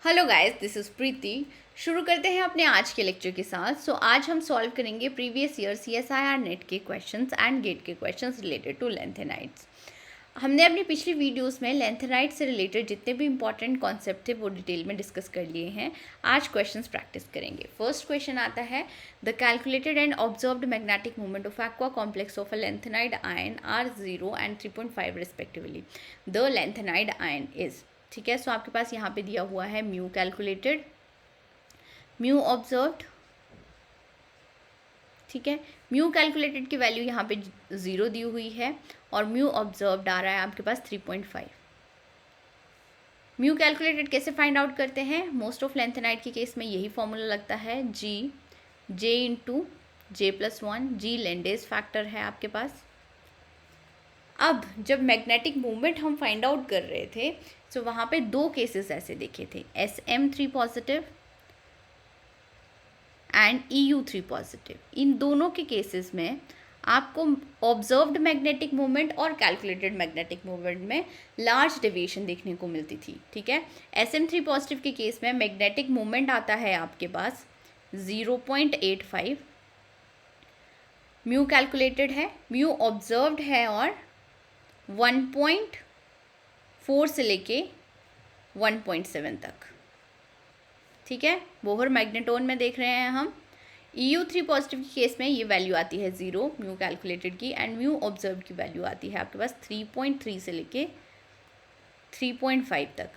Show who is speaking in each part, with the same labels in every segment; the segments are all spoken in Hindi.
Speaker 1: हेलो गाइस, दिस इज़ प्रीति। शुरू करते हैं अपने आज के लेक्चर के साथ। आज हम सॉल्व करेंगे प्रीवियस ईयर CSIR नेट के क्वेश्चंस एंड गेट के क्वेश्चंस रिलेटेड टू लेंथेनाइड्स। हमने अपनी पिछली वीडियोस में लेंथेनाइट से रिलेटेड जितने भी इंपॉर्टेंट कॉन्सेप्ट थे वो डिटेल में डिस्कस कर लिए हैं। आज क्वेश्चंस प्रैक्टिस करेंगे। फर्स्ट क्वेश्चन आता है, the calculated and observed magnetic movement of aqua complex of a lanthanide ion are 0 and 3.5 respectively. The lanthanide ion is, ठीक है। सो आपके पास यहाँ पे दिया हुआ है म्यू कैलकुलेटेड, म्यू ऑब्जर्व्ड, ठीक है। म्यू कैलकुलेटेड की वैल्यू यहाँ पे 0 दी हुई है और म्यू ऑब्जर्व्ड आ रहा है आपके पास 3.5। म्यू कैलकुलेटेड कैसे फाइंड आउट करते हैं? मोस्ट ऑफ लेंथेनाइड के केस में यही फॉर्मूला लगता है, जे इंटू J+1। जी लेंडेज फैक्टर है आपके पास। अब जब मैग्नेटिक मूवमेंट हम फाइंड आउट कर रहे थे तो वहाँ पे दो केसेस ऐसे देखे थे, SM3 positive and EU3 positive. इन दोनों के केसेस में आपको ऑब्जर्व्ड मैग्नेटिक मूवमेंट और कैलकुलेटेड मैग्नेटिक मूवमेंट में लार्ज डेविएशन देखने को मिलती थी, ठीक है। SM3 पॉजिटिव के केस में मैग्नेटिक मूवमेंट आता है आपके पास 0.85, म्यू कैलकुलेटेड है, म्यू ऑब्जर्व्ड है और 1.4 से लेके 1.7 तक, ठीक है। बोहर मैग्नेटोन में देख रहे हैं हम। EU3 पॉजिटिव की केस में ये वैल्यू आती है 0 म्यू कैलकुलेटेड की, एंड म्यू ऑब्जर्व की वैल्यू आती है आपके पास 3.3 से लेके 3.5 तक।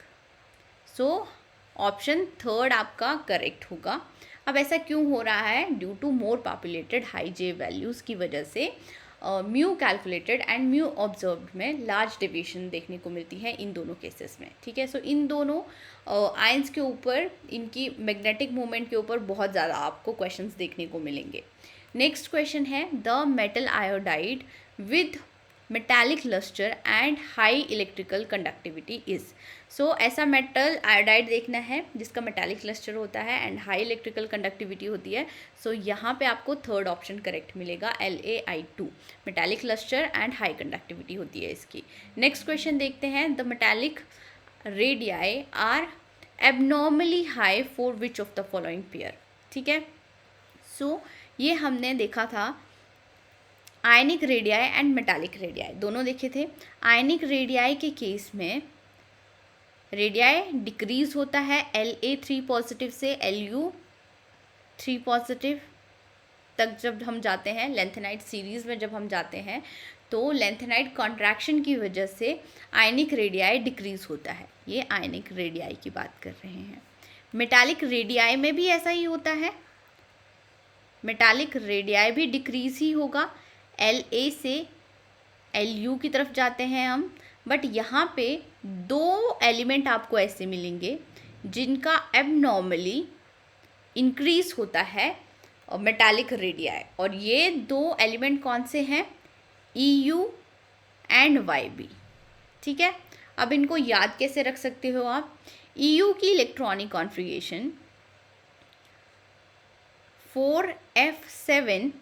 Speaker 1: सो ऑप्शन थर्ड आपका करेक्ट होगा। अब ऐसा क्यों हो रहा है? Due to more populated high J values की वजह से mu calculated and mu observed में लार्ज डेविएशन देखने को मिलती है इन दोनों केसेस में, ठीक है। सो इन दोनों आयंस के ऊपर, इनकी मैग्नेटिक मूवमेंट के ऊपर बहुत ज़्यादा आपको क्वेश्चंस देखने को मिलेंगे। नेक्स्ट क्वेश्चन है, the metal iodide with metallic lustre and high electrical conductivity is. So ऐसा मेटल आयोडाइड देखना है जिसका मेटालिक लस्टर होता है एंड हाई इलेक्ट्रिकल कंडक्टिविटी होती है। सो यहाँ पे आपको थर्ड ऑप्शन करेक्ट मिलेगा, LaI2। Metallic lustre and high conductivity होती है इसकी। नेक्स्ट क्वेश्चन देखते हैं, the metallic radii are abnormally high for which of the following pair, ठीक है। सो ये हमने देखा था ionic radii and metallic radii, दोनों देखे थे। आयनिक रेडियाई के केस में रेडियाई डिक्रीज होता है La3 पॉजिटिव से Lu3 पॉजिटिव तक जब हम जाते हैं। लेंथेनाइड सीरीज़ में जब हम जाते हैं तो लेंथेनाइड कॉन्ट्रैक्शन की वजह से आयनिक रेडियाई डिक्रीज होता है। ये आयनिक रेडियाई की बात कर रहे हैं। मेटालिक रेडियाई में भी ऐसा ही होता है, मेटालिक रेडियाई भी डिक्रीज ही होगा। La से Lu की तरफ जाते हैं हम, बट यहाँ पे दो एलिमेंट आपको ऐसे मिलेंगे जिनका एबनॉर्मली इंक्रीज होता है मेटालिक रेडियाई, और ये दो एलिमेंट कौन से हैं? EU एंड YB, ठीक है। अब इनको याद कैसे रख सकते हो आप? EU की इलेक्ट्रॉनिक कॉन्फ़िगरेशन 4f7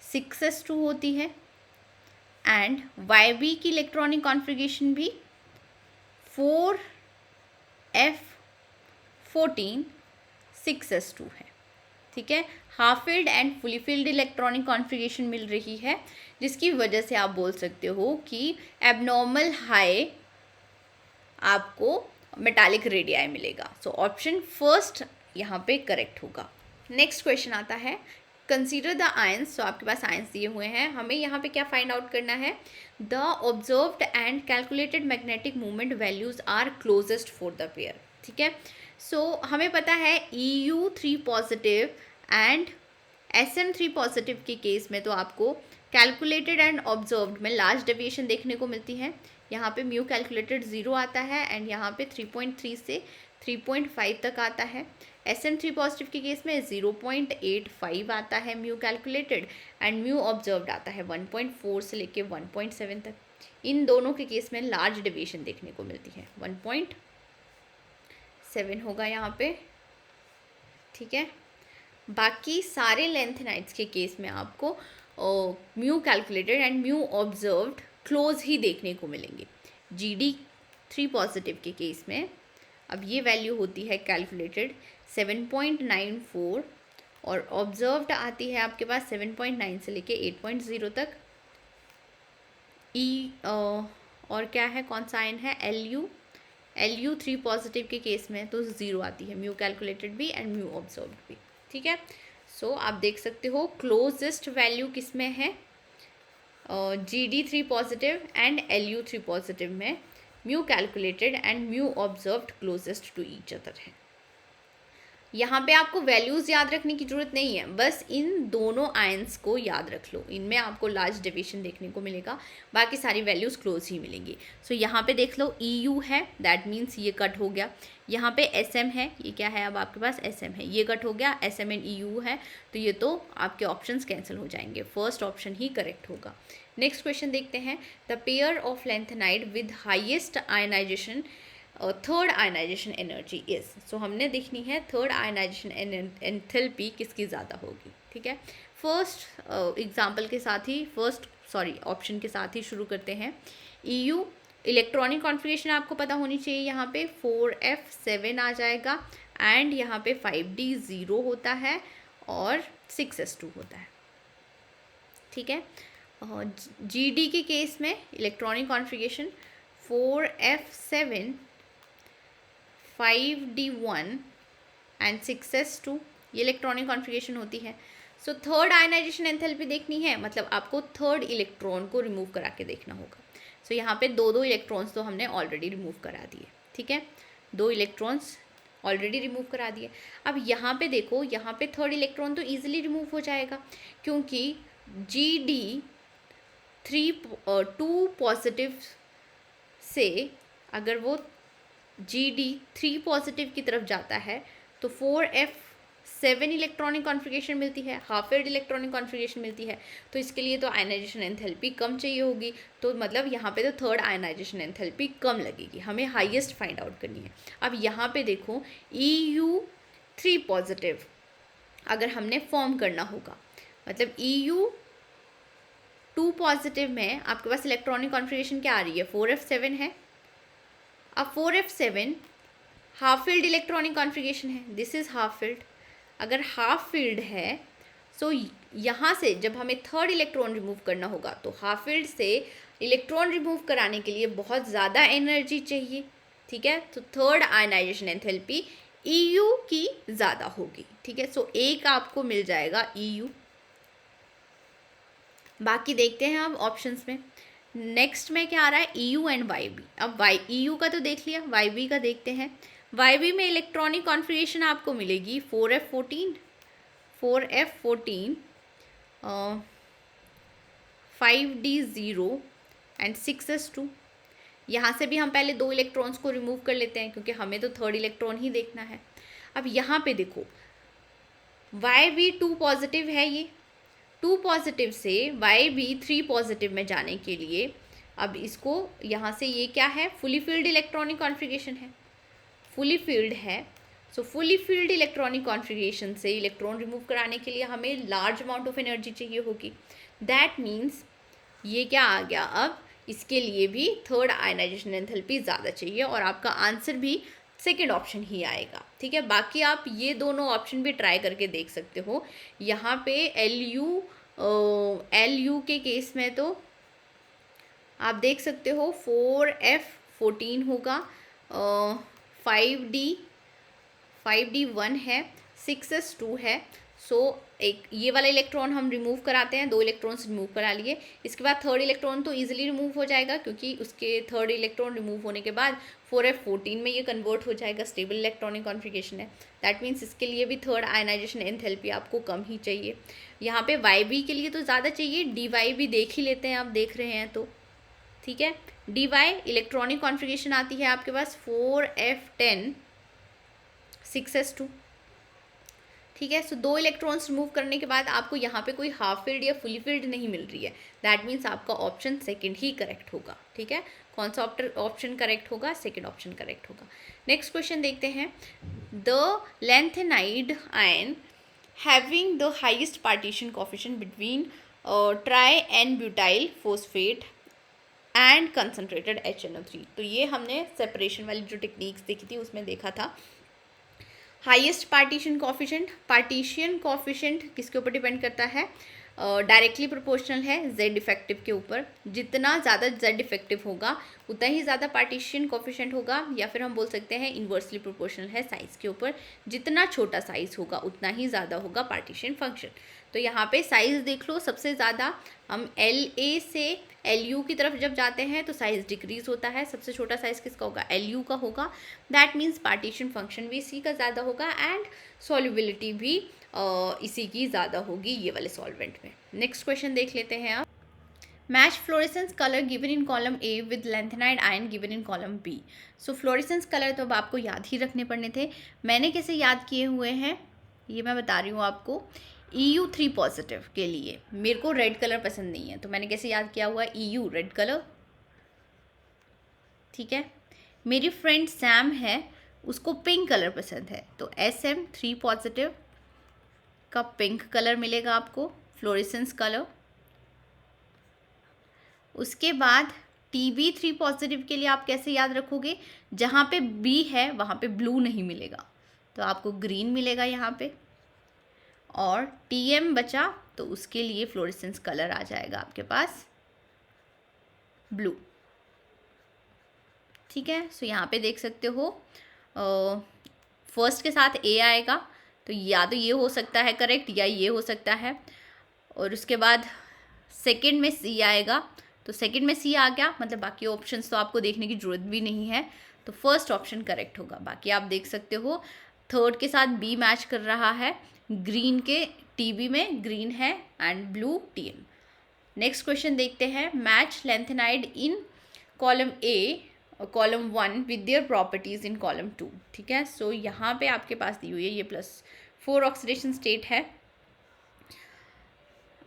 Speaker 1: 6s2 होती है एंड YB की इलेक्ट्रॉनिक कॉन्फ़िगरेशन भी 4f14 6s2 है, ठीक है। Half filled and fully filled electronic configuration मिल रही है, जिसकी वजह से आप बोल सकते हो कि एबनॉर्मल हाई आपको मेटालिक रेडियाई मिलेगा। सो ऑप्शन फर्स्ट यहाँ पे करेक्ट होगा। नेक्स्ट क्वेश्चन आता है, कंसीडर द आयंस। तो आपके पास आयंस दिए हुए हैं, हमें यहाँ पे क्या फाइंड आउट करना है? The observed and calculated magnetic movement values are closest for the pair, ठीक है। सो हमें पता है EU3 positive and SM3 positive के केस में तो आपको कैलकुलेटेड एंड ऑब्जर्व्ड में लार्ज डेविएशन देखने को मिलती है। यहाँ पे म्यू कैलकुलेटेड 0 आता है एंड यहाँ पे 3.3 से 3.5 तक आता है। SM3 पॉजिटिव के केस में 0.85 आता है mu calculated and mu observed आता है 1.4 से लेके 1.7 तक। इन दोनों के केस में लार्ज डेविएशन देखने को मिलती है, 1.7 होगा यहाँ पे, ठीक है। बाकी सारे लेंथेनाइड्स के केस में आपको mu calculated and mu observed close ही देखने को मिलेंगे। GD3 पॉजिटिव के केस में अब ये वैल्यू होती है कैलकुलेटेड 7.94 और ऑब्जर्व्ड आती है आपके पास 7.9 से लेके 8.0 तक। और क्या है, कौन सा आयन है, LU 3 पॉजिटिव के केस में तो 0 आती है, म्यू कैलकुलेटेड भी एंड म्यू ऑब्जर्व्ड भी। ठीक है, सो आप देख सकते हो क्लोजेस्ट वैल्यू किस में है, GD 3 positive and LU 3 positive में mu calculated and mu observed closest to each other है। यहाँ पे आपको वैल्यूज़ याद रखने की ज़रूरत नहीं है, बस इन दोनों आयंस को याद रख लो, इनमें आपको लार्ज डेविएशन देखने को मिलेगा, बाकी सारी वैल्यूज़ क्लोज ही मिलेंगी। सो यहाँ पे देख लो EU है, दैट मीन्स ये कट हो गया। यहाँ पे SM है, ये क्या है, अब आपके पास SM है, ये कट हो गया। SM एंड EU है, तो ये तो आपके ऑप्शंस कैंसिल हो जाएंगे, फर्स्ट ऑप्शन ही करेक्ट होगा। नेक्स्ट क्वेश्चन देखते हैं, the pair of lanthanide with highest ionization third ionization energy is. So हमने देखनी है थर्ड आयनाइजेशन एंथैल्पी किसकी ज़्यादा होगी। ठीक है, फर्स्ट एग्जांपल के साथ ही ऑप्शन के साथ ही शुरू करते हैं। EU इलेक्ट्रॉनिक कॉन्फ़िगरेशन आपको पता होनी चाहिए, यहाँ पे 4F7 आ जाएगा एंड यहाँ पे 5D 0 होता है और 6S2 होता है। ठीक है, GD के केस में electronic configuration 4F7 5D1 and 6S2 ये इलेक्ट्रॉनिक कॉन्फ़िगरेशन होती है। सो थर्ड आयनाइजेशन एंथैल्पी देखनी है, मतलब आपको थर्ड इलेक्ट्रॉन को रिमूव करा के देखना होगा। सो यहाँ पे दो इलेक्ट्रॉन्स तो हमने ऑलरेडी रिमूव करा दिए। ठीक है, 2 इलेक्ट्रॉन्स ऑलरेडी रिमूव करा दिए। अब यहाँ पे देखो, यहाँ पे थर्ड इलेक्ट्रॉन तो ईजिली रिमूव हो जाएगा, क्योंकि GD 2 पॉजिटिव से अगर वो GD 3 पॉजिटिव की तरफ जाता है तो 4F7 इलेक्ट्रॉनिक कॉन्फ़िगरेशन मिलती है, हाफ एड इलेक्ट्रॉनिक कॉन्फ़िगरेशन मिलती है, तो इसके लिए तो आयनाइजेशन एंथैल्पी कम चाहिए होगी, तो मतलब यहाँ पे तो थर्ड आयनाइजेशन एंथैल्पी कम लगेगी, हमें हाईएस्ट फाइंड आउट करनी है। अब यहाँ पे देखो EU 3 पॉजिटिव अगर हमने फॉर्म करना होगा, मतलब EU 2 पॉजिटिव में आपके पास इलेक्ट्रॉनिक कॉन्फ़िगरेशन क्या आ रही है, 4F7 है। अब 4F7 half field electronic configuration है, दिस इज़ हाफ फील्ड। अगर हाफ फील्ड है सो यहाँ से जब हमें थर्ड इलेक्ट्रॉन रिमूव करना होगा तो हाफ फील्ड से इलेक्ट्रॉन रिमूव कराने के लिए बहुत ज़्यादा एनर्जी चाहिए। ठीक है, तो थर्ड आयनाइजेशन एंथैल्पी EU की ज़्यादा होगी। ठीक है, सो एक आपको मिल जाएगा EU। बाकी देखते हैं अब ऑप्शंस में, नेक्स्ट में क्या आ रहा है, EU एंड YB। अब EU का तो देख लिया, YB का देखते हैं। YB में इलेक्ट्रॉनिक कॉन्फ़िगरेशन आपको मिलेगी 4F14 5D0 एंड 6S2। यहाँ से भी हम पहले 2 इलेक्ट्रॉन्स को रिमूव कर लेते हैं, क्योंकि हमें तो थर्ड इलेक्ट्रॉन ही देखना है। अब यहाँ पे देखो YB 2 पॉजिटिव है, ये 2 पॉजिटिव से YB 3 पॉजिटिव में जाने के लिए अब इसको यहाँ से, ये क्या है, फुली फील्ड इलेक्ट्रॉनिक कॉन्फ़िगरेशन है, फुली फील्ड है। सो फुली फील्ड इलेक्ट्रॉनिक कॉन्फ़िगरेशन से इलेक्ट्रॉन रिमूव कराने के लिए हमें लार्ज अमाउंट ऑफ एनर्जी चाहिए होगी। दैट मीन्स ये क्या आ गया, अब इसके लिए भी थर्ड आयनाइजेशन एंथैल्पी ज़्यादा चाहिए और आपका आंसर भी सेकेंड ऑप्शन ही आएगा। ठीक है, बाकी आप ये दोनों ऑप्शन भी ट्राई करके देख सकते हो। यहाँ पे LU के केस में तो आप देख सकते हो 4F14 होगा, 5D1 है, 6S2 है। सो एक ये वाला इलेक्ट्रॉन हम रिमूव कराते हैं, 2 इलेक्ट्रॉन्स रिमूव करा लिए, इसके बाद थर्ड इलेक्ट्रॉन तो इजीली रिमूव हो जाएगा, क्योंकि उसके थर्ड इलेक्ट्रॉन रिमूव होने के बाद 4F14 में ये कन्वर्ट हो जाएगा, स्टेबल इलेक्ट्रॉनिक कॉन्फ़िगरेशन है। दैट मीन्स इसके लिए भी थर्ड आयनाइजेशन एंथैल्पी आपको कम ही चाहिए। यहाँ पे YB के लिए तो ज़्यादा चाहिए, DY भी देख ही लेते हैं, आप देख रहे हैं तो। ठीक है, DY इलेक्ट्रॉनिक कॉन्फ़िगरेशन आती है आपके पास 4F10 6S2। ठीक है, सो 2 इलेक्ट्रॉन्स रिमूव करने के बाद आपको यहाँ पे कोई हाफ फील्ड या फुली फील्ड नहीं मिल रही है, दैट मीन्स आपका ऑप्शन सेकंड ही करेक्ट होगा। ठीक है, कौन सा ऑप्शन करेक्ट होगा, सेकंड ऑप्शन करेक्ट होगा। नेक्स्ट क्वेश्चन देखते हैं, the lanthanide ion having the highest partition coefficient between try and butyl phosphate and concentrated HNO3। तो ये हमने सेपरेशन वाली जो टेक्निक्स देखी थी उसमें देखा था। हाईएस्ट पार्टीशन कोफिशिएंट किसके ऊपर डिपेंड करता है? डायरेक्टली प्रोपोर्शनल है जेड इफेक्टिव के ऊपर। जितना ज़्यादा जेड इफेक्टिव होगा उतना ही ज़्यादा पार्टीशन कोफिशिएंट होगा, या फिर हम बोल सकते हैं इन्वर्सली प्रोपोर्शनल है साइज़ के ऊपर। जितना छोटा साइज़ होगा उतना ही ज़्यादा होगा पार्टीशन फंक्शन। तो यहाँ पे साइज़ देख लो, सबसे ज़्यादा हम LA से LU की तरफ जब जाते हैं तो साइज़ डिक्रीज़ होता है। सबसे छोटा साइज़ किसका होगा? LU का होगा। दैट मीन्स पार्टीशन फंक्शन भी इसी का ज़्यादा होगा एंड सॉल्युबिलिटी भी इसी की ज़्यादा होगी ये वाले सॉल्वेंट में। नेक्स्ट क्वेश्चन देख लेते हैं आप। Match fluorescence colour given in column A with lanthanide ion given in column B। So fluorescence colour तो अब आपको याद ही रखने पड़ने थे। मैंने कैसे याद किए हुए हैं ये मैं बता रही हूँ आपको। EU3 पॉजिटिव के लिए मेरे को रेड कलर पसंद नहीं है, तो मैंने कैसे याद किया हुआ? EU रेड कलर, ठीक है। मेरी फ्रेंड सैम है, उसको पिंक कलर पसंद है, तो SM3 पॉजिटिव का पिंक कलर मिलेगा आपको, फ्लोरेसेंस कलर। उसके बाद TB3 पॉजिटिव के लिए आप कैसे याद रखोगे? जहाँ पे B है वहाँ पे ब्लू नहीं मिलेगा, तो आपको ग्रीन मिलेगा यहाँ पे। और TM बचा तो उसके लिए फ्लोरेसेंस कलर आ जाएगा आपके पास ब्लू, ठीक है। सो यहाँ पे देख सकते हो फर्स्ट के साथ A आएगा, तो या तो ये हो सकता है करेक्ट या ये हो सकता है। और उसके बाद सेकंड में C आएगा, तो सेकंड में C आ गया, मतलब बाकी ऑप्शंस तो आपको देखने की ज़रूरत भी नहीं है, तो फर्स्ट ऑप्शन करेक्ट होगा। बाकी आप देख सकते हो थर्ड के साथ B मैच कर रहा है, ग्रीन के TB में ग्रीन है and blue TM। Next question देखते हैं। Match lanthanide in column A और column 1 with their properties in column 2, ठीक है। सो यहाँ पे आपके पास दी हुई है ये +4 ऑक्सीडेशन स्टेट है।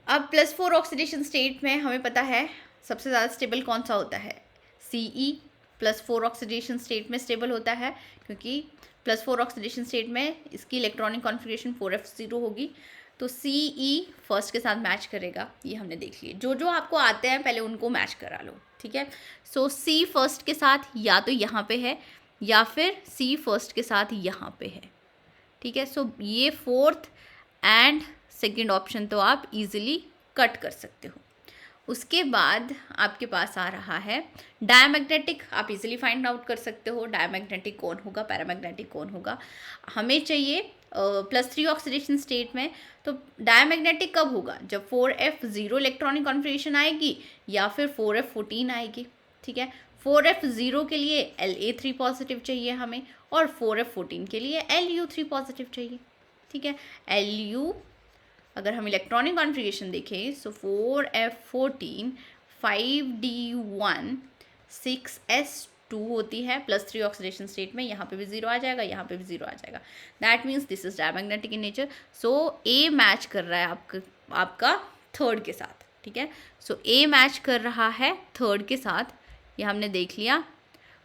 Speaker 1: अब +4 ऑक्सीडेशन स्टेट में हमें पता है सबसे ज़्यादा स्टेबल कौन सा होता है? CE +4 ऑक्सीडेशन स्टेट में स्टेबल होता है, क्योंकि +4 ऑक्सीडेशन स्टेट में इसकी इलेक्ट्रॉनिक कॉन्फ़िगरेशन 4f0 होगी, तो CE फर्स्ट के साथ मैच करेगा। ये हमने देख लिए। जो जो आपको आते हैं पहले उनको मैच करा लो, ठीक है। सो C फर्स्ट के साथ या तो यहाँ पे है या फिर C फर्स्ट के साथ यहाँ पे है, ठीक है। सो ये फोर्थ एंड सेकेंड ऑप्शन तो आप इजीली कट कर सकते हो। उसके बाद आपके पास आ रहा है डायमैग्नेटिक। आप इजीली फाइंड आउट कर सकते हो डायमैग्नेटिक कौन होगा, पैरामैग्नेटिक कौन होगा। हमें चाहिए +3 ऑक्सीडेशन स्टेट में, तो डायमैग्नेटिक कब होगा? जब 4f0 इलेक्ट्रॉनिक कॉन्फ़िगरेशन आएगी या फिर 4f14 आएगी, ठीक है। 4f0 के लिए La3 पॉजिटिव चाहिए हमें, और 4f14 के लिए Lu3 पॉजिटिव चाहिए, ठीक है। Lu अगर हम इलेक्ट्रॉनिक कॉन्फ़िगरेशन देखें, सो 4f14 5d1 6s2 होती है +3 ऑक्सीडेशन स्टेट में। यहाँ पे भी 0 आ जाएगा, यहाँ पे भी 0 आ जाएगा। That means this is diamagnetic in nature. So A match कर रहा है आपका थर्ड के साथ, ठीक है। सो A मैच कर रहा है थर्ड के साथ, ये हमने देख लिया,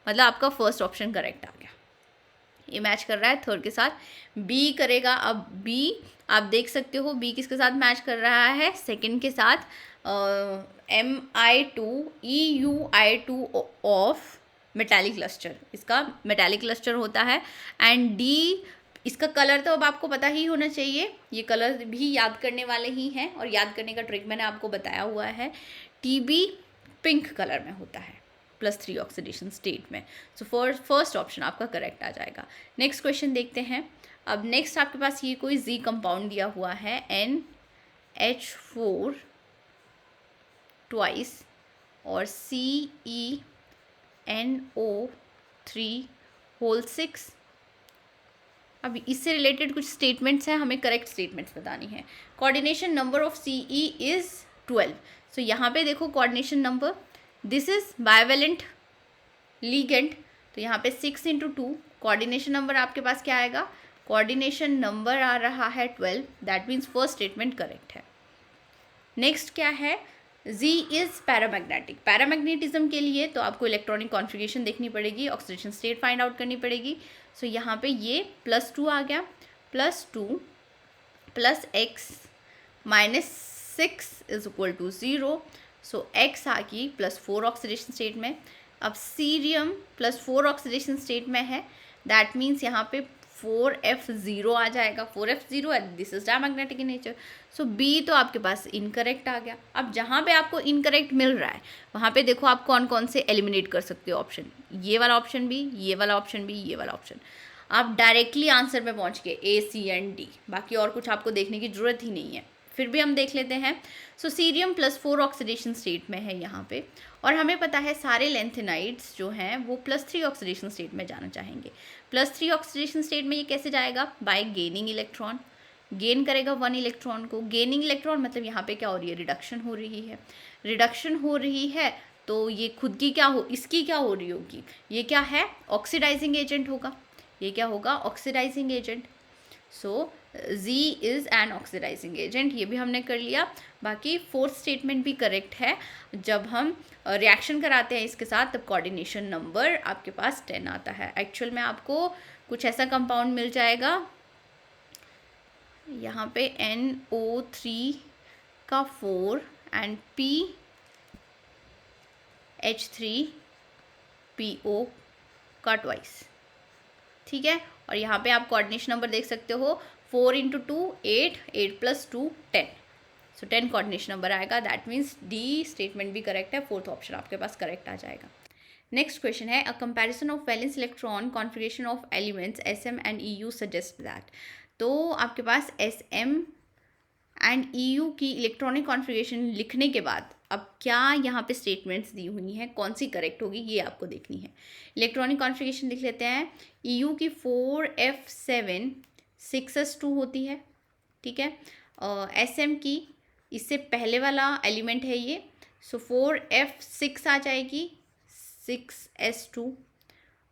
Speaker 1: मतलब आपका फर्स्ट ऑप्शन करेक्ट आ गया। ये मैच कर रहा है थर्ड के साथ, B करेगा। अब B आप देख सकते हो B किसके साथ मैच कर रहा है? सेकंड के साथ Mi2 EuI2 of metallic cluster, इसका मेटालिक क्लस्टर होता है। एंड D इसका कलर तो अब आपको पता ही होना चाहिए, ये कलर भी याद करने वाले ही हैं, और याद करने का ट्रिक मैंने आपको बताया हुआ है। TB पिंक कलर में होता है +3 ऑक्सीडेशन स्टेट में। सो फर्स्ट ऑप्शन आपका करेक्ट आ जाएगा। नेक्स्ट क्वेश्चन देखते हैं। अब नेक्स्ट आपके पास ये कोई Z कंपाउंड दिया हुआ है NH4 ट्वाइस और CeNO3 अब इससे रिलेटेड कुछ स्टेटमेंट्स हैं, हमें करेक्ट स्टेटमेंट्स बतानी है। Coordination number of CE is 12। सो यहाँ पे देखो coordination number, this is bivalent ligand, तो यहाँ पे 6 × 2 कोऑर्डिनेशन नंबर आपके पास क्या आएगा? कोऑर्डिनेशन नंबर आ रहा है 12। That means first statement correct है। नेक्स्ट क्या है? Z is paramagnetic. पैरामैग्नेटिज्म के लिए तो आपको इलेक्ट्रॉनिक कॉन्फ़िगरेशन देखनी पड़ेगी, ऑक्सीडेशन स्टेट फाइंड आउट करनी पड़ेगी। सो यहाँ पे ये +2 आ गया, +2 + x -6 = 0, सो एक्स आ गई +4 ऑक्सीडेशन स्टेट में। अब सीरियम +4 ऑक्सीडेशन स्टेट में है, दैट मीन्स यहाँ पे 4F0 आ जाएगा। 4F0 है, this is diamagnetic in nature. So B तो आपके पास इनकरेक्ट आ गया। अब जहाँ पे आपको इनकरेक्ट मिल रहा है वहाँ पे देखो आप कौन कौन से एलिमिनेट कर सकते हो ऑप्शन, ये वाला ऑप्शन भी, ये वाला ऑप्शन भी, ये वाला ऑप्शन। आप डायरेक्टली आंसर पे पहुँच गए A, C एंड D, बाकी और कुछ आपको देखने की ज़रूरत ही नहीं है। फिर भी हम देख लेते हैं। सो सीरियम +4 ऑक्सीडेशन स्टेट में है यहाँ पे, और हमें पता है सारे लेंथेनाइड्स जो हैं वो +3 ऑक्सीडेशन स्टेट में जाना चाहेंगे। +3 ऑक्सीडेशन स्टेट में ये कैसे जाएगा? Bye gaining electron. गेन करेगा 1 इलेक्ट्रॉन को। गेनिंग इलेक्ट्रॉन मतलब यहाँ पे क्या हो रही है? रिडक्शन हो रही है। रिडक्शन हो रही है तो ये खुद की क्या हो, इसकी क्या हो रही होगी? ये क्या है? ऑक्सीडाइजिंग एजेंट होगा। ये क्या होगा? Oxidising agent. So Z is an oxidising agent, ये भी हमने कर लिया। बाकी फोर्थ स्टेटमेंट भी करेक्ट है। जब हम रिएक्शन कराते हैं इसके साथ तब कोऑर्डिनेशन नंबर आपके पास 10 आता है। एक्चुअल में आपको कुछ ऐसा कंपाउंड मिल जाएगा यहाँ पे NO3 का 4 एंड PH3PO का 2, ठीक है। और यहाँ पे आप कोऑर्डिनेशन नंबर देख सकते हो, 4 × 2 8, 8 + 2 10। सो 10 कोऑर्डिनेशन नंबर आएगा। दैट मीन्स डी स्टेटमेंट भी करेक्ट है, फोर्थ ऑप्शन आपके पास करेक्ट आ जाएगा। नेक्स्ट क्वेश्चन है, a comparison of valence electron configuration of elements SM and EU suggest that. तो आपके पास SM एंड EU की इलेक्ट्रॉनिक कॉन्फ़िगरेशन लिखने के बाद अब क्या यहाँ पे स्टेटमेंट्स दी हुई हैं, कौन सी करेक्ट होगी ये आपको देखनी है। इलेक्ट्रॉनिक कॉन्फ़िगरेशन लिख लेते हैं। EU की 4F7 6S2 होती है, ठीक है। SM की इससे पहले वाला एलिमेंट है ये, सो 4F6 आ जाएगी, 6S2।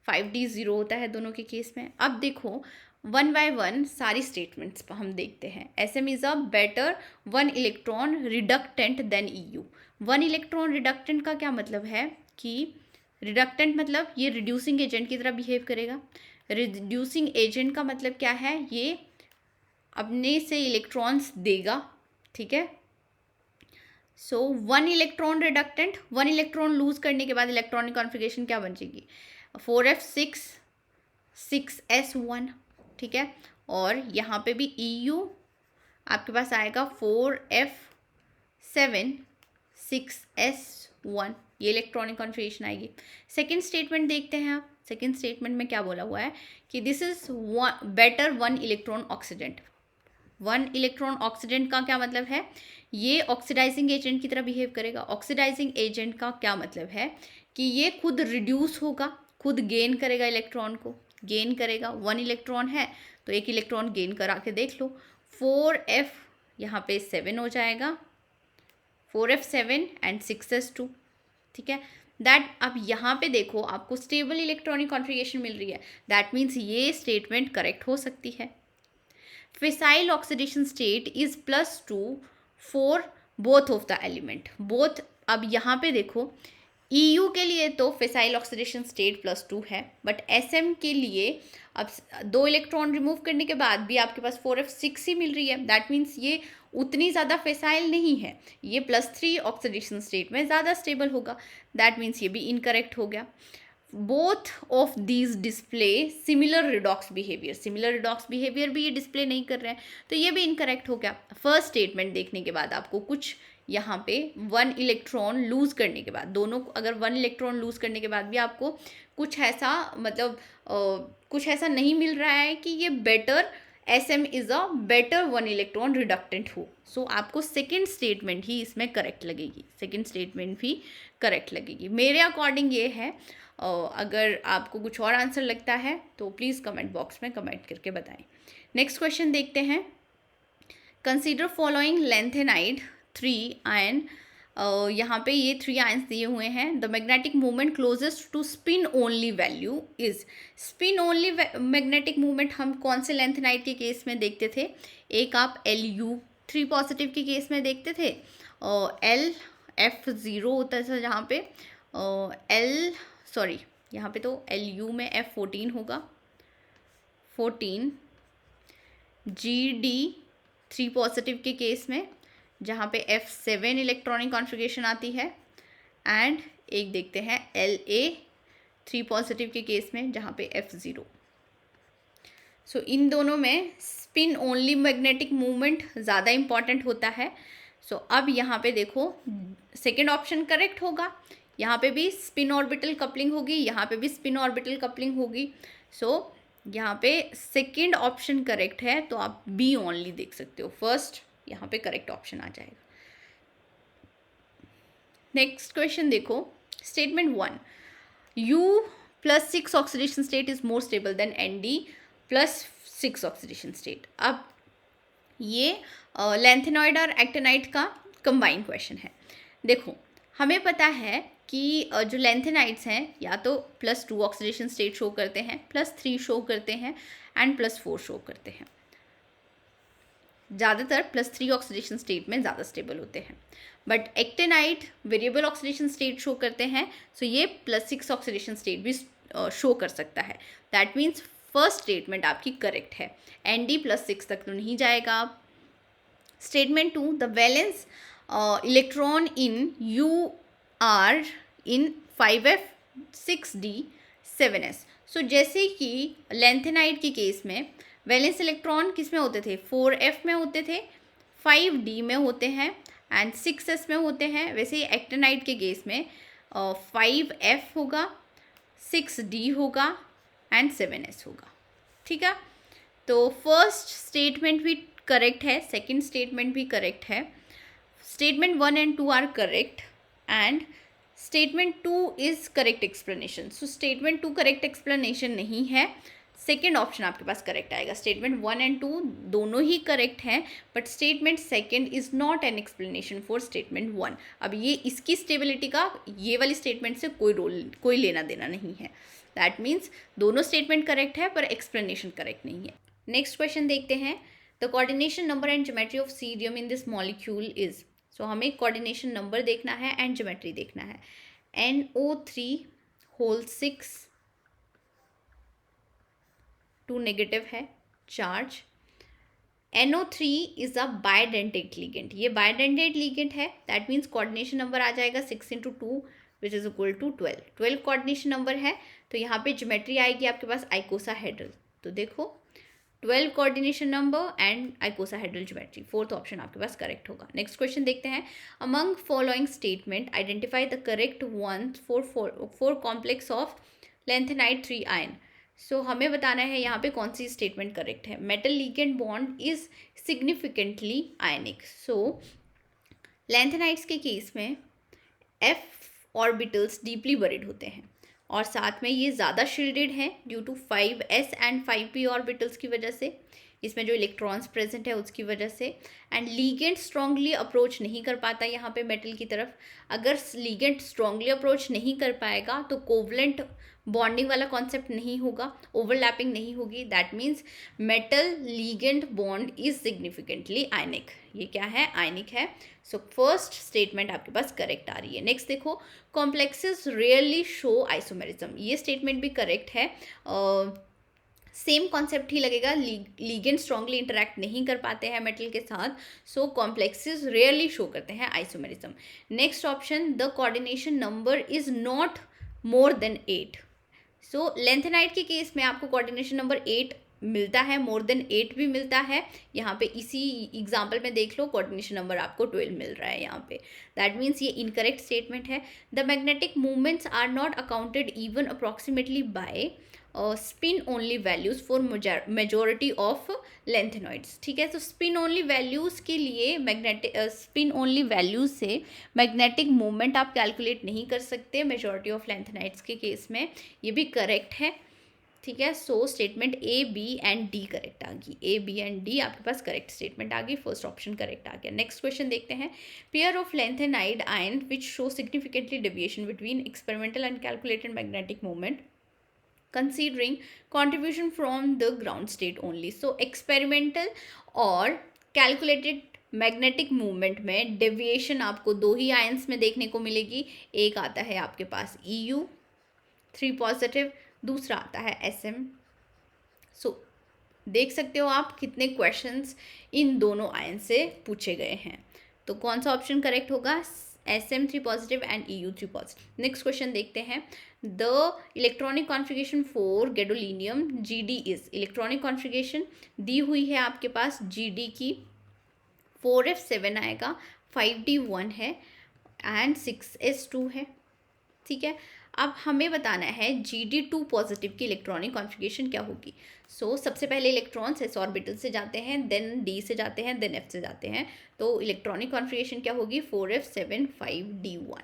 Speaker 1: 5D0 होता है दोनों के केस में। अब देखो 1 by 1 सारी स्टेटमेंट्स हम देखते हैं। SM is a better 1 electron reductant than EU। 1 electron reductant का क्या मतलब है कि रिडक्टेंट मतलब ये रिड्यूसिंग एजेंट की तरह बिहेव करेगा। रिड्यूसिंग एजेंट का मतलब क्या है? ये अपने से इलेक्ट्रॉन्स देगा, ठीक है। सो 1 इलेक्ट्रॉन रिडक्टेंट, 1 इलेक्ट्रॉन लूज करने के बाद इलेक्ट्रॉनिक कॉन्फ़िगरेशन क्या बन जाएगी? 4F6 6S1, ठीक है। और यहाँ पे भी EU आपके पास आएगा 4F7 6S1, ये इलेक्ट्रॉनिक कॉन्फ़िगरेशन आएगी। सेकेंड स्टेटमेंट देखते हैं आप। सेकेंड स्टेटमेंट में क्या बोला हुआ है कि this is better 1 electron oxidant. 1 electron oxidant का क्या मतलब है? ये ऑक्सीडाइजिंग एजेंट की तरह बिहेव करेगा। ऑक्सीडाइजिंग एजेंट का क्या मतलब है कि ये खुद रिड्यूस होगा, खुद गेन करेगा, इलेक्ट्रॉन को गेन करेगा। 1 इलेक्ट्रॉन है तो 1 इलेक्ट्रॉन गेन करा के देख लो। 4F यहाँ पे 7 हो जाएगा, 4F7 एंड 6S2, ठीक है। दैट अब यहाँ पे देखो आपको स्टेबल इलेक्ट्रॉनिक कॉन्फ़िगरेशन मिल रही है, दैट मीन्स ये स्टेटमेंट करेक्ट हो सकती है। Fissile oxidation state is +2 for both of the element. Both, अब यहाँ पे देखो EU के लिए तो फिसाइल ऑक्सीडेशन स्टेट +2 है, बट SM के लिए अब 2 इलेक्ट्रॉन रिमूव करने के बाद भी आपके पास 4F6 ही मिल रही है। दैट मीन्स ये उतनी ज़्यादा फिसाइल नहीं है, ये +3 ऑक्सीडेशन स्टेट में ज़्यादा स्टेबल होगा। दैट मीन्स ये भी इनकरेक्ट हो गया। Both of these display similar redox behaviour, similar redox behaviour भी ये डिस्प्ले नहीं कर रहे हैं, तो ये भी इनकरेक्ट हो गया। फर्स्ट स्टेटमेंट देखने के बाद आपको कुछ यहाँ पे 1 इलेक्ट्रॉन लूज करने के बाद, दोनों अगर 1 इलेक्ट्रॉन लूज करने के बाद भी आपको कुछ ऐसा मतलब कुछ ऐसा नहीं मिल रहा है कि ये better SM is a better 1 electron reductant हो। सो आपको सेकेंड स्टेटमेंट ही इसमें करेक्ट लगेगी, सेकेंड स्टेटमेंट भी करेक्ट लगेगी मेरे अकॉर्डिंग ये है। अगर आपको कुछ और आंसर लगता है तो प्लीज़ कमेंट बॉक्स में कमेंट करके बताएं। नेक्स्ट क्वेश्चन देखते हैं। Consider following lanthanide 3 ion. यहाँ पे ये 3 आयंस दिए हुए हैं। The magnetic movement closest to spin only value is. Spin only magnetic movement हम कौन से लेंथेनाइड के केस में देखते थे? एक आप Lu3 पॉजिटिव के केस में देखते थे, LF0 होता था जहाँ पे यहाँ पे तो Lu में F14 होगा, 14 GD3 पॉजिटिव के केस में जहाँ पे F7 इलेक्ट्रॉनिक कॉन्फ़िगरेशन आती है, एंड एक देखते हैं La3 पॉजिटिव के केस में जहाँ पे F0। सो इन दोनों में स्पिन ओनली मैग्नेटिक मूवमेंट ज़्यादा इम्पॉर्टेंट होता है। सो अब यहाँ पे देखो सेकेंड ऑप्शन करेक्ट होगा, यहाँ पे भी स्पिन ऑर्बिटल कपलिंग होगी, यहाँ पे भी स्पिन ऑर्बिटल कपलिंग होगी। सो यहाँ पे सेकेंड ऑप्शन करेक्ट है, तो आप बी ओनली देख सकते हो, फर्स्ट यहाँ पे करेक्ट ऑप्शन आ जाएगा। नेक्स्ट क्वेश्चन देखो, statement 1, U+6 oxidation state is more stable then Nd+6 oxidation state. अब ये लैंथेनॉइड और एक्टिनाइड का कंबाइंड क्वेश्चन है। देखो हमें पता है कि जो लैंथेनाइड्स हैं या तो +2 ऑक्सीडेशन स्टेट शो करते हैं, +3 शो करते हैं, एंड +4 शो करते हैं। ज़्यादातर +3 ऑक्सीडेशन स्टेट में ज़्यादा स्टेबल होते हैं, but actinide variable oxidation state show करते हैं, सो ये +6 ऑक्सीडेशन स्टेट भी शो कर सकता है। दैट मीन्स फर्स्ट स्टेटमेंट आपकी करेक्ट है, Nd+6 तक तो नहीं जाएगा। Statement 2, the valence electron in UR in 5f6d7s। सो जैसे कि लैंथेनाइड के केस में वैलेंस इलेक्ट्रॉन किस में होते थे, 4f में होते थे, 5d में होते हैं, एंड 6s में होते हैं। वैसे ही एक्टिनाइड के केस में 5f होगा, 6d होगा, एंड 7s होगा। ठीक है, तो फर्स्ट स्टेटमेंट भी करेक्ट है, सेकंड स्टेटमेंट भी करेक्ट है। Statement 1 and 2 are correct, and statement 2 is correct explanation. So statement 2 correct explanation नहीं है, सेकेंड ऑप्शन आपके पास करेक्ट आएगा। स्टेटमेंट 1 एंड 2 दोनों ही करेक्ट हैं, but statement second is not an explanation for statement 1। अब ये इसकी स्टेबिलिटी का ये वाली स्टेटमेंट से कोई लेना देना नहीं है। दैट मीन्स दोनों स्टेटमेंट करेक्ट है पर एक्सप्लेनेशन करेक्ट नहीं है। नेक्स्ट क्वेश्चन देखते हैं, the coordination number and geometry of cerium in this molecule is. So हमें कोऑर्डिनेशन नंबर देखना है एंड ज्योमेट्री देखना है। NO3(6) 2 नेगेटिव है charge. NO3 is a bidentate ligand, ये बायडेंटेट लिगेंड है, दैट मीन्स कोऑर्डिनेशन नंबर आ जाएगा 6 × 2 which is equal to 12। 12 coordination number है, तो यहाँ पे ज्योमेट्री आएगी आपके पास आइकोसाहेड्रल। तो देखो 12 coordination number and icosahedral geometry, fourth option आपके पास करेक्ट होगा। नेक्स्ट क्वेश्चन देखते हैं, among following statement identify the correct one for complex of lanthanide 3 ion. So हमें बताना है यहाँ पे कौन सी स्टेटमेंट करेक्ट है। Metal ligand bond is significantly ionic. So lanthanides के केस में f ऑर्बिटल्स डीपली बरीड होते हैं, और साथ में ये ज़्यादा शील्डेड हैं due to 5s and 5p orbitals की वजह से, इसमें जो इलेक्ट्रॉन्स प्रेजेंट है उसकी वजह से। एंड लीगेंड स्ट्रांगली अप्रोच नहीं कर पाता यहाँ पे मेटल की तरफ। अगर लीगेंड स्ट्रांगली अप्रोच नहीं कर पाएगा तो कोवलेंट बॉन्डिंग वाला कॉन्सेप्ट नहीं होगा, ओवरलैपिंग नहीं होगी। That means metal ligand bond is significantly ionic. ये क्या है, आयनिक है। सो फर्स्ट स्टेटमेंट आपके पास करेक्ट आ रही है। नेक्स्ट देखो, कॉम्प्लेक्सेस रेयरली शो आइसोमेरिज्म, ये स्टेटमेंट भी करेक्ट है। सेम कॉन्सेप्ट ही लगेगा, लीगेंड स्ट्रांगली इंटरैक्ट नहीं कर पाते हैं मेटल के साथ, सो कॉम्प्लेक्सेस रेयरली शो करते हैं isomerism. Next option, the coordination number is not more than 8। So lanthanide के केस में आपको कोऑर्डिनेशन नंबर 8 मिलता है, मोर देन 8 भी मिलता है। यहाँ पे इसी एग्जाम्पल में देख लो, कोऑर्डिनेशन नंबर आपको 12 मिल रहा है यहाँ पे। दैट मीन्स ये इनकरेक्ट स्टेटमेंट है। The magnetic movements are not accounted even approximately by spin only values for majority of lanthanoids. ठीक है, तो स्पिन ओनली वैल्यूज़ के लिए स्पिन ओनली वैल्यूज़ से मैग्नेटिक मूवमेंट आप कैलकुलेट नहीं कर सकते मेजोरिटी ऑफ लेंथेनाइड्स के केस में। ये भी करेक्ट है। ठीक है, so statement A, B and D correct आ गई। A, B एंड D आपके पास करेक्ट स्टेटमेंट आ गई, फर्स्ट ऑप्शन करेक्ट आ गया। नेक्स्ट क्वेश्चन देखते हैं, pair of lanthanide ion which show significantly deviation between experimental and calculated magnetic movement considering contribution from the ground state only। so experimental और calculated मैग्नेटिक मूवमेंट में डेविएशन आपको 2 ही आयंस में देखने को मिलेगी। एक आता है आपके पास EU3 पॉजिटिव, दूसरा आता है SM। सो देख सकते हो आप कितने क्वेश्चंस इन दोनों आयन से पूछे गए हैं। तो कौन सा ऑप्शन करेक्ट होगा? Sm3 positive and Eu3 positive. Next question देखते हैं। The electronic configuration for gadolinium GD is, electronic configuration दी हुई है आपके पास GD की, 4f7 आएगा, 5d1 है एंड 6s2 है। ठीक है, अब हमें बताना है GD2 पॉजिटिव की इलेक्ट्रॉनिक कॉन्फ़िगरेशन क्या होगी। सो सबसे पहले इलेक्ट्रॉन्स s ऑर्बिटल से जाते हैं, देन d से जाते हैं, देन f से जाते हैं। तो इलेक्ट्रॉनिक कॉन्फ़िगरेशन क्या होगी? 4f7 5d1।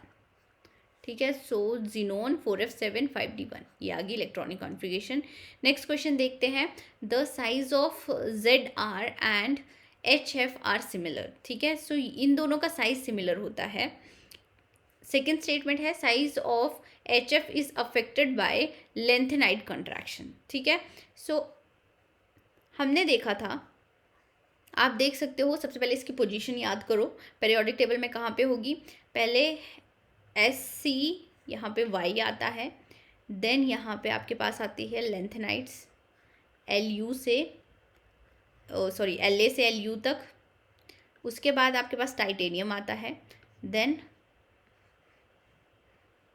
Speaker 1: ठीक है, सो जिनोन 4f7 5d1, ये आ गई इलेक्ट्रॉनिक कॉन्फ़िगरेशन। नेक्स्ट क्वेश्चन देखते हैं। The size of ZR and HF are similar. ठीक है, सो इन दोनों का साइज सिमिलर होता है। सेकेंड स्टेटमेंट है size of HF is affected by lanthanide contraction. ठीक है, सो हमने देखा था, आप देख सकते हो, सबसे पहले इसकी पोजीशन याद करो, पीरियोडिक टेबल में कहाँ पे होगी? पहले SC, यहाँ पे Y आता है, देन यहाँ पे आपके पास आती है लेंथेनाइड्स LA से LU तक। उसके बाद आपके पास टाइटेनियम आता है, देन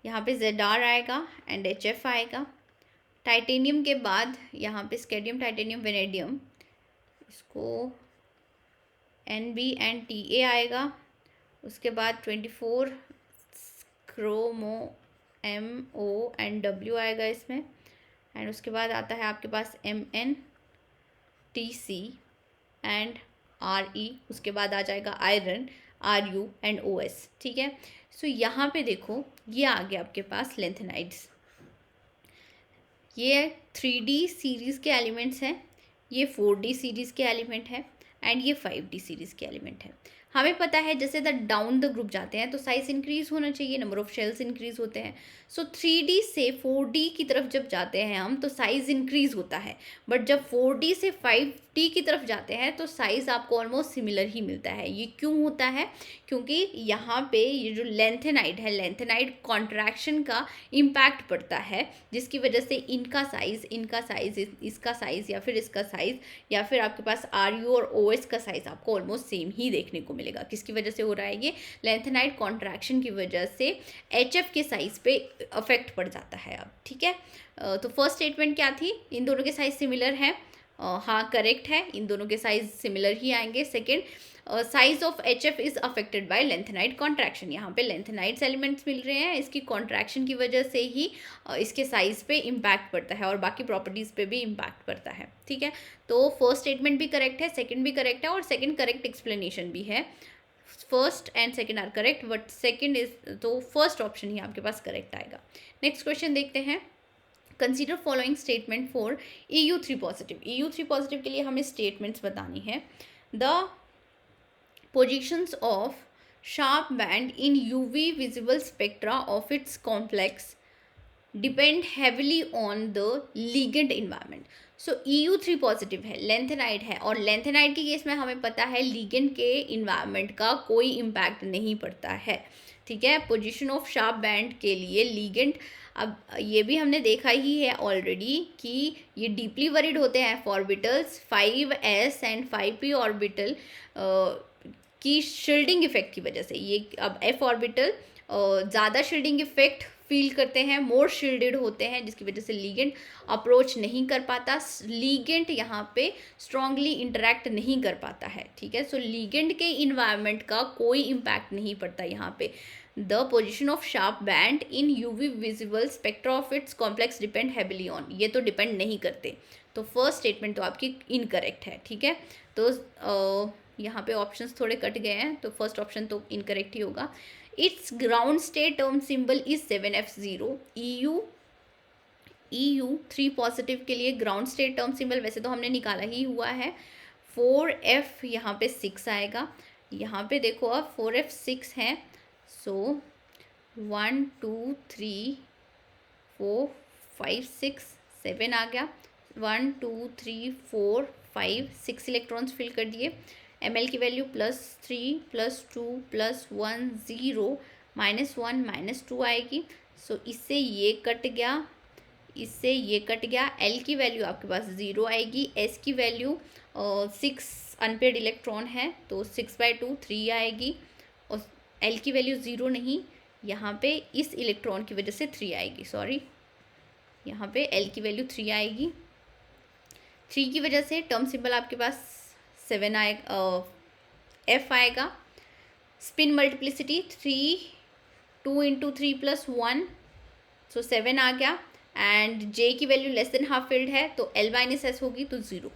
Speaker 1: यहाँ पे ZR आएगा एंड HF आएगा। टाइटेनियम के बाद यहाँ पे स्केडियम, टाइटेनियम, वेनेडियम, इसको NB एंड TA आएगा। उसके बाद 24 क्रोमो MO एंड W आएगा इसमें, एंड उसके बाद आता है आपके पास MN TC एंड RE। उसके बाद आ जाएगा आयरन RU एंड OS। ठीक है, सो यहाँ पे देखो, ये आ गया आपके पास लेंथेनाइड्स। ये 3D सीरीज़ के एलिमेंट्स हैं, ये 4D सीरीज़ के एलिमेंट है एंड ये 5D सीरीज़ के एलिमेंट है। हमें पता है जैसे द डाउन द ग्रुप जाते हैं तो साइज इंक्रीज होना चाहिए, नंबर ऑफ शेल्स इंक्रीज होते हैं। सो 3D से 4D की तरफ जब जाते हैं हम तो साइज इंक्रीज होता है, बट जब 4D से 5D की तरफ जाते हैं तो साइज आपको ऑलमोस्ट सिमिलर ही मिलता है। ये क्यों होता है? क्योंकि यहाँ पे ये जो लेंथेनाइड है, लेंथेनाइड कॉन्ट्रैक्शन का इम्पैक्ट पड़ता है, जिसकी वजह से इनका साइज़, इसका साइज़ या फिर इसका साइज़ या फिर आपके पास RU और OS का साइज़ आपको ऑलमोस्ट सेम ही देखने को मिलेगा। किसकी वजह से हो रहा है? ये लेंथेनाइड कॉन्ट्रैक्शन की वजह से HF के साइज़ पे अफेक्ट पड़ जाता है अब। ठीक है, तो फर्स्ट स्टेटमेंट क्या थी? इन दोनों के साइज़ सिमिलर है। हाँ, करेक्ट है, इन दोनों के साइज़ सिमिलर ही आएंगे। Second, size of HF is affected by lanthanide contraction. यहाँ पे लेंथेनाइड्स एलिमेंट्स मिल रहे हैं, इसकी कॉन्ट्रैक्शन की वजह से ही इसके साइज पे इम्पैक्ट पड़ता है और बाकी प्रॉपर्टीज़ पे भी इम्पैक्ट पड़ता है। ठीक है, तो फर्स्ट स्टेटमेंट भी करेक्ट है, सेकंड भी करेक्ट है और सेकंड करेक्ट एक्सप्लेनेशन भी है। First and second are correct, but second is, तो फर्स्ट ऑप्शन ही आपके पास करेक्ट आएगा। नेक्स्ट क्वेश्चन देखते हैं। Consider following statement for EU3 positive. EU3 positive के लिए हमें स्टेटमेंट्स बतानी है। The positions of sharp band in UV visible spectra of its complex depend heavily on the ligand environment. So EU3 positive है, लेंथेनाइड है, और लेंथेनाइड के केस में हमें पता है लिगेंड के इन्वायरमेंट का कोई इम्पैक्ट नहीं पड़ता है। ठीक है, पोजीशन ऑफ शार्प बैंड के लिए लिगेंड, अब ये भी हमने देखा ही है ऑलरेडी कि ये डीपली वरीड होते हैं orbitals 5s and 5p orbital की शील्डिंग इफेक्ट की वजह से। ये अब f ऑर्बिटल ज़्यादा शील्डिंग इफेक्ट फील करते हैं, मोर शील्डेड होते हैं, जिसकी वजह से लिगेंड अप्रोच नहीं कर पाता, लिगेंड यहाँ पे स्ट्रांगली इंटरेक्ट नहीं कर पाता है। ठीक है, सो लिगेंड के इन्वायरमेंट का कोई इम्पैक्ट नहीं पड़ता यहाँ पे। The position of sharp band in UV visible spectra of its complex depend heavily on, ये तो डिपेंड नहीं करते। तो फर्स्ट स्टेटमेंट तो आपकी इनकरेक्ट है। ठीक है, तो यहाँ पे ऑप्शंस थोड़े कट गए हैं, तो फर्स्ट ऑप्शन तो इनकरेक्ट ही होगा। It's ground state term symbol is 7f0। EU3 positive के लिए ग्राउंड स्टेट टर्म सिंबल वैसे तो हमने निकाला ही हुआ है, 4f यहाँ पे 6 आएगा। यहाँ पे देखो अब 4f 6 है, सो 1 2 3 4 5 6 7 आ गया। 1 2 3 4 5 6 इलेक्ट्रॉन्स फिल कर दिए। ml की वैल्यू +3 +2 +1 0 -1 -2 आएगी। सो इससे ये कट गया, इससे ये कट गया। L की वैल्यू आपके पास 0 आएगी। S की वैल्यू 6 अनपेड इलेक्ट्रॉन है तो 6/2 3 आएगी। एल की वैल्यू 0 नहीं, यहाँ पे इस इलेक्ट्रॉन की वजह से 3 आएगी, सॉरी यहाँ पे एल की वैल्यू 3 आएगी। 3 की वजह से टर्म सिंबल आपके पास 7 आएगा, एफ आएगा। स्पिन मल्टीप्लिसिटी 3, 2 इंटू 3 प्लस 1, सो 7 आ गया। एंड जे की value less than half filled है तो एल माइनस एस होगी तो 0,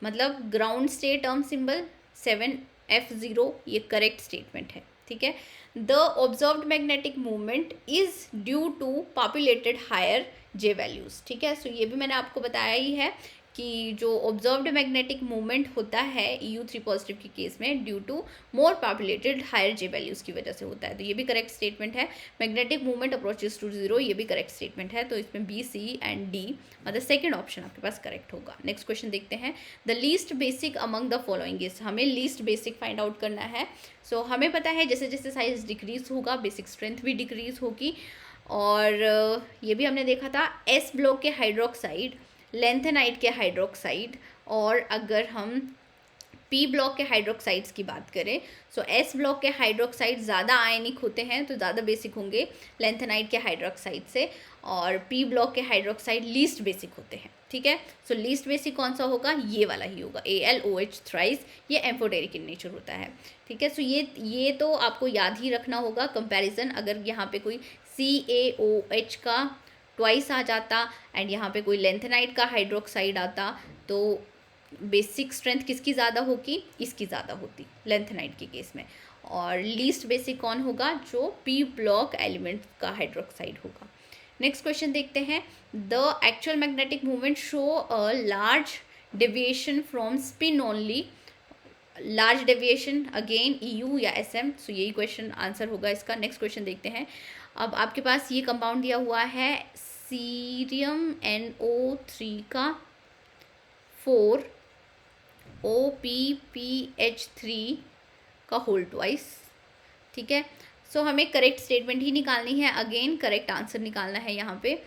Speaker 1: मतलब ground state term symbol 7F0, ये करेक्ट स्टेटमेंट है, ठीक है। The observed magnetic movement is due to populated higher J values, ठीक है। सो ये भी मैंने आपको बताया ही है कि जो ऑब्जर्व्ड मैग्नेटिक मूवमेंट होता है EU3 पॉजिटिव के केस में due to more populated higher J values की वजह से होता है, तो ये भी करेक्ट स्टेटमेंट है। मैग्नेटिक मूवमेंट अप्रोचेस टू 0, ये भी करेक्ट स्टेटमेंट है। तो इसमें बी, सी एंड डी, मतलब सेकंड ऑप्शन आपके पास करेक्ट होगा। नेक्स्ट क्वेश्चन देखते हैं। The least basic among the following is, हमें लीस्ट बेसिक फाइंड आउट करना है। सो हमें पता है जैसे जैसे साइज डिक्रीज होगा बेसिक स्ट्रेंथ भी डिक्रीज होगी, और ये भी हमने देखा था एस ब्लॉक के हाइड्रोक्साइड, लेंथेनाइट के हाइड्रोक्साइड, और अगर हम पी ब्लॉक के हाइड्रोक्साइड्स की बात करें, सो एस ब्लॉक के हाइड्रोक्साइड ज़्यादा आयनिक होते हैं तो ज़्यादा बेसिक होंगे लेंथेनाइट के हाइड्रोक्साइड से, और पी ब्लॉक के हाइड्रोक्साइड लीस्ट बेसिक होते हैं, ठीक है। सो लीस्ट बेसिक कौन सा होगा, ये वाला ही होगा, AlOH थ्राइस, ये एम्फोटेरिक इन नेचर होता है, ठीक है। सो ये तो आपको याद ही रखना होगा। कंपैरिजन, अगर यहाँ पे कोई CaOH का ट्वाइस आ जाता एंड यहाँ पे कोई लेंथेनाइट का हाइड्रोक्साइड आता तो बेसिक स्ट्रेंथ किसकी ज़्यादा होगी, इसकी ज़्यादा होती लेंथेनाइट के केस में। और लीस्ट बेसिक कौन होगा, जो पी ब्लॉक एलिमेंट का हाइड्रोक्साइड होगा। नेक्स्ट क्वेश्चन देखते हैं। The actual magnetic movement show a large deviation from spin only, large deviation again EU या SM, सो यही क्वेश्चन आंसर होगा इसका। नेक्स्ट क्वेश्चन देखते हैं। अब आपके पास ये कंपाउंड दिया हुआ है सीरियम NO3 का 4 OPPH3 का होल ट्वाइस, ठीक है। सो हमें करेक्ट स्टेटमेंट ही निकालनी है, अगेन करेक्ट आंसर निकालना है यहाँ पे।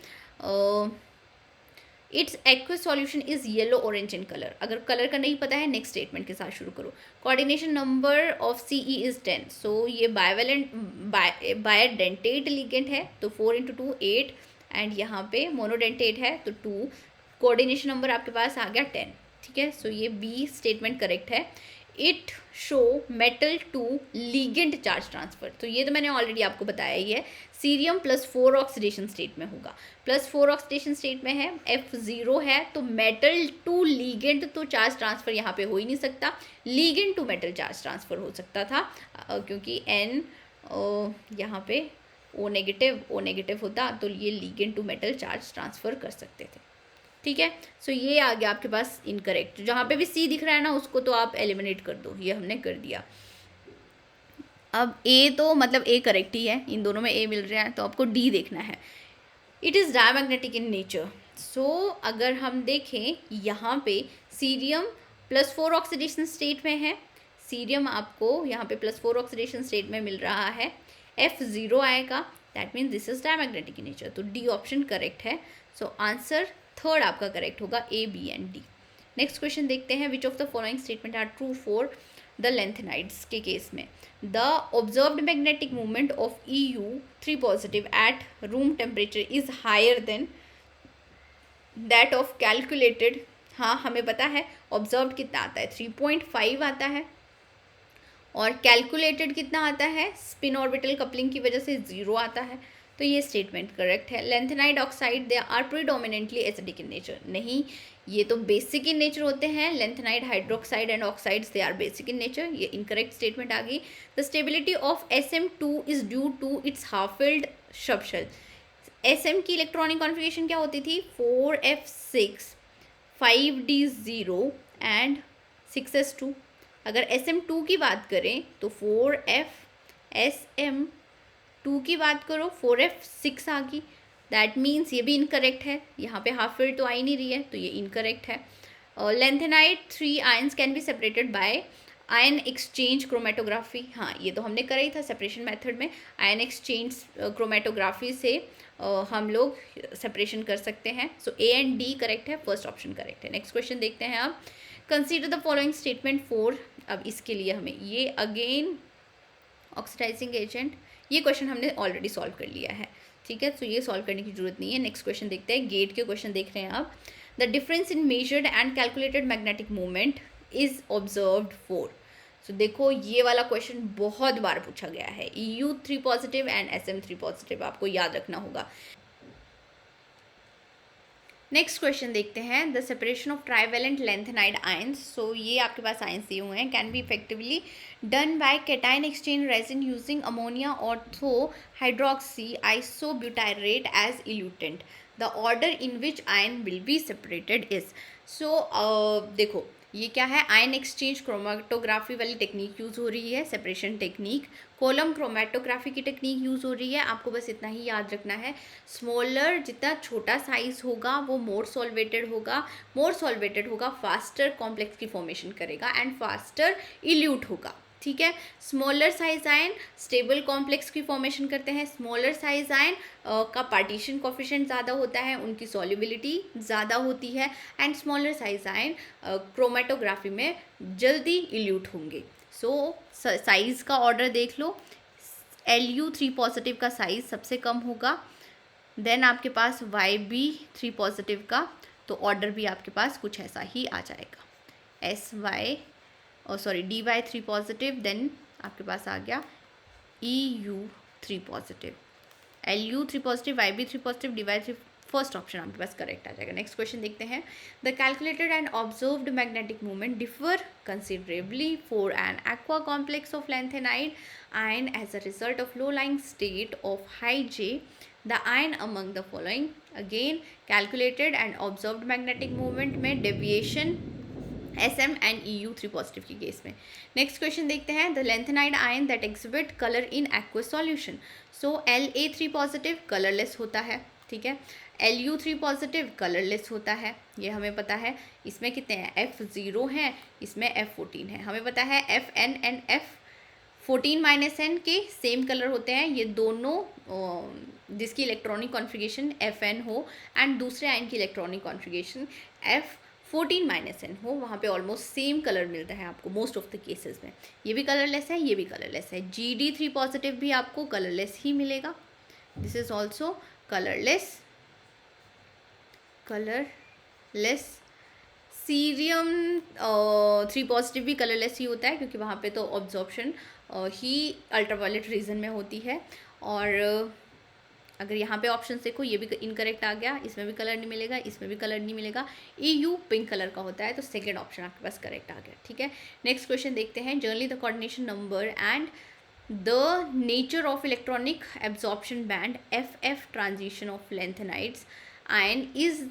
Speaker 1: It's aqueous solution is yellow orange in colour, अगर कलर का नहीं पता है नेक्स्ट स्टेटमेंट के साथ शुरू करो। Coordination number of CE is 10, सो ये बायवेलेंट बायडेंटेट लिगेंड है तो 4 इंटू 2 8, एंड यहाँ पे मोनोडेंटेट है तो 2, कोऑर्डिनेशन नंबर आपके पास आ गया 10, ठीक है। सो ये बी स्टेटमेंट करेक्ट है। It show metal to ligand charge transfer, तो ये तो मैंने ऑलरेडी आपको बताया ही है। सीरियम +4 ऑक्सीडेशन स्टेट में होगा, +4 ऑक्सीडेशन स्टेट में है, F0 है, तो मेटल टू लिगेंड तो चार्ज ट्रांसफर यहाँ पे हो ही नहीं सकता, ligand to metal charge transfer हो सकता था क्योंकि N यहाँ पे O नेगेटिव होता तो ये ligand to metal charge transfer कर सकते थे, ठीक है। सो ये आ गया आपके पास इनकरेक्ट। जहाँ पे भी C दिख रहा है ना उसको तो आप एलिमिनेट कर दो, ये हमने कर दिया। अब A तो मतलब A करेक्ट ही है, इन दोनों में A मिल रहा है, तो आपको D देखना है। It is diamagnetic in nature, so अगर हम देखें यहाँ पे सीरियम +4 ऑक्सीडेशन स्टेट में है, सीरियम आपको यहाँ पे +4 ऑक्सीडेशन स्टेट में मिल रहा है, F0 आएगा, that means this is diamagnetic in nature, तो D ऑप्शन करेक्ट है। सो आंसर थर्ड आपका करेक्ट होगा, A, B and D। Next question देखते हैं। Which of the following statement are true for the lanthanides के केस में। The observed magnetic movement of EU3 positive at room temperature is higher than that of calculated, हाँ हमें पता है ऑब्जर्व्ड कितना आता है 3.5 आता है, और कैलकुलेटेड कितना आता है, स्पिन ऑर्बिटल कपलिंग की वजह से 0 आता है, तो ये स्टेटमेंट करेक्ट है। Lanthanide oxide they are predominantly acidic in nature, नहीं ये तो बेसिक इन नेचर होते हैं। Lanthanide hydroxide and oxides they are basic in nature, ये इनकरेक्ट स्टेटमेंट आ गई। The stability of SM2 is due to its half filled subshell. SM की इलेक्ट्रॉनिक कॉन्फिगरेशन क्या होती थी, 4F6 5D0 एंड 6S2। अगर SM2 की बात करें तो 4FSM2 की बात करो 4F6 आ गई, दैट मीन्स ये भी इनकरेक्ट है, यहाँ पे हाफ फिल्ड तो आ ही नहीं रही है तो ये इनकरेक्ट है। Lanthanide 3 ions can be separated by ion exchange chromatography, हाँ ये तो हमने करा ही था सेपरेशन मेथड में, आयन एक्सचेंज क्रोमेटोग्राफी से हम लोग सेपरेशन कर सकते हैं। सो A एंड D करेक्ट है, फर्स्ट ऑप्शन करेक्ट है। नेक्स्ट क्वेश्चन देखते हैं अब। कंसीडर द फॉलोइंग स्टेटमेंट 4, अब इसके लिए हमें ये अगेन ऑक्सीडाइजिंग एजेंट, ये क्वेश्चन हमने ऑलरेडी सॉल्व कर लिया है, ठीक है, तो ये सॉल्व करने की जरूरत नहीं है। नेक्स्ट क्वेश्चन देखते हैं, गेट के क्वेश्चन देख रहे हैं आप। The difference in measured and calculated magnetic movement is observed for. तो देखो ये वाला क्वेश्चन बहुत बार पूछा गया है, EU3 positive and SM3 positive, आपको याद रखना होगा। नेक्स्ट क्वेश्चन देखते हैं, the separation of trivalent lanthanide ions. So ये आपके पास आयंस दिए हुए हैं, can be effectively done by cation exchange resin using ammonia ortho hydroxy isobutyrate as eluent. The order in which ion will be separated is. So देखो ये क्या है, आयन एक्सचेंज क्रोमेटोग्राफी वाली टेक्निक यूज़ हो रही है, सेपरेशन टेक्निक। कॉलम क्रोमेटोग्राफी की टेक्निक यूज़ हो रही है। आपको बस इतना ही याद रखना है, स्मॉलर जितना छोटा साइज होगा वो मोर सॉल्वेटेड होगा, फास्टर कॉम्प्लेक्स की फॉर्मेशन करेगा एंड फास्टर इल्यूट होगा, ठीक है। Smaller size ion stable complex की फॉर्मेशन करते हैं। स्मॉलर साइज आयन का पार्टीशन कोफिशिएंट ज़्यादा होता है, उनकी सॉल्युबिलिटी ज़्यादा होती है and smaller size ion chromatography में जल्दी इल्यूट होंगे। सो साइज़ का ऑर्डर देख लो, Lu3 पॉजिटिव का साइज़ सबसे कम होगा, देन आपके पास Yb3 पॉजिटिव का तो ऑर्डर भी आपके पास कुछ ऐसा ही आ जाएगा, dy3 पॉजिटिव, देन आपके पास आ गया EU3 positive, Lu3 positive, Yb3 positive, dy3, first option आपके पास करेक्ट आ जाएगा। नेक्स्ट क्वेश्चन देखते हैं, the calculated and observed magnetic movement differ considerably for an aqua complex of lanthanide ion as a result of low lying state of high J, the ion among the following. Again calculated and observed magnetic movement में deviation SM and EU3 positive के केस में। नेक्स्ट क्वेश्चन देखते हैं, the lanthanide ion that exhibit colour in aqueous solution. So La3 positive colourless होता है, ठीक है, Lu3 पॉजिटिव कलरलेस होता है, ये हमें पता है। इसमें कितने हैं, F0 हैं, इसमें F14 है। हमें पता है Fn एंड F14-n के सेम कलर होते हैं, ये दोनों जिसकी इलेक्ट्रॉनिक कॉन्फ़िगरेशन Fn हो एंड दूसरे आयन की इलेक्ट्रॉनिक कॉन्फ़िगरेशन F14-n हो, वहाँ पे ऑलमोस्ट सेम कलर मिलता है आपको मोस्ट ऑफ द केसेस में। ये भी कलरलेस है, ये भी कलरलेस है। Gd3 पॉजिटिव भी आपको कलरलेस ही मिलेगा, this is also colourless. Cerium 3 positive भी कलरलेस ही होता है, क्योंकि वहाँ पे तो ऑब्जॉर्प्शन ही अल्ट्रावायलेट रीजन में होती है। और अगर यहाँ पे ऑप्शन देखो, ये भी इनकरेक्ट आ गया, इसमें भी कलर नहीं मिलेगा, इसमें भी कलर नहीं मिलेगा। EU पिंक कलर का होता है, तो सेकेंड ऑप्शन आपके पास करेक्ट आ गया, ठीक है। नेक्स्ट क्वेश्चन देखते हैं, generally the coordination number and the nature of electronic absorption band FF transition of lanthanides ion is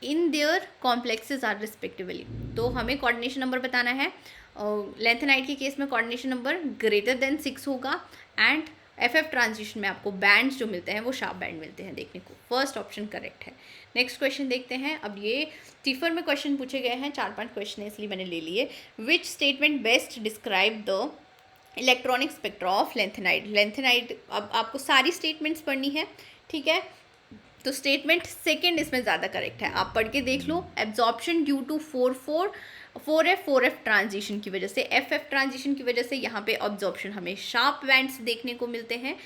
Speaker 1: in their complexes are respectively. तो हमें कोऑर्डिनेशन नंबर बताना है। लेंथेनाइड के केस में कोऑर्डिनेशन नंबर ग्रेटर देन 6 होगा एंड FF ट्रांजिशन में आपको बैंड्स जो मिलते हैं वो शार्प बैंड मिलते हैं देखने को। फर्स्ट ऑप्शन करेक्ट है। नेक्स्ट क्वेश्चन देखते हैं। अब ये टीफर में क्वेश्चन पूछे गए हैं, 4-5 क्वेश्चन है इसलिए मैंने ले लिए। Which statement best describe the electronic spectra of lanthanide. अब आपको सारी स्टेटमेंट्स पढ़नी है, ठीक है, तो स्टेटमेंट सेकंड इसमें ज़्यादा करेक्ट है, आप पढ़ के देख लो। Absorption due to 4F transition की वजह से, FF ट्रांजिशन की वजह से यहाँ पे ऑब्जॉर्प्शन हमें शार्प बैंड्स देखने को मिलते हैं।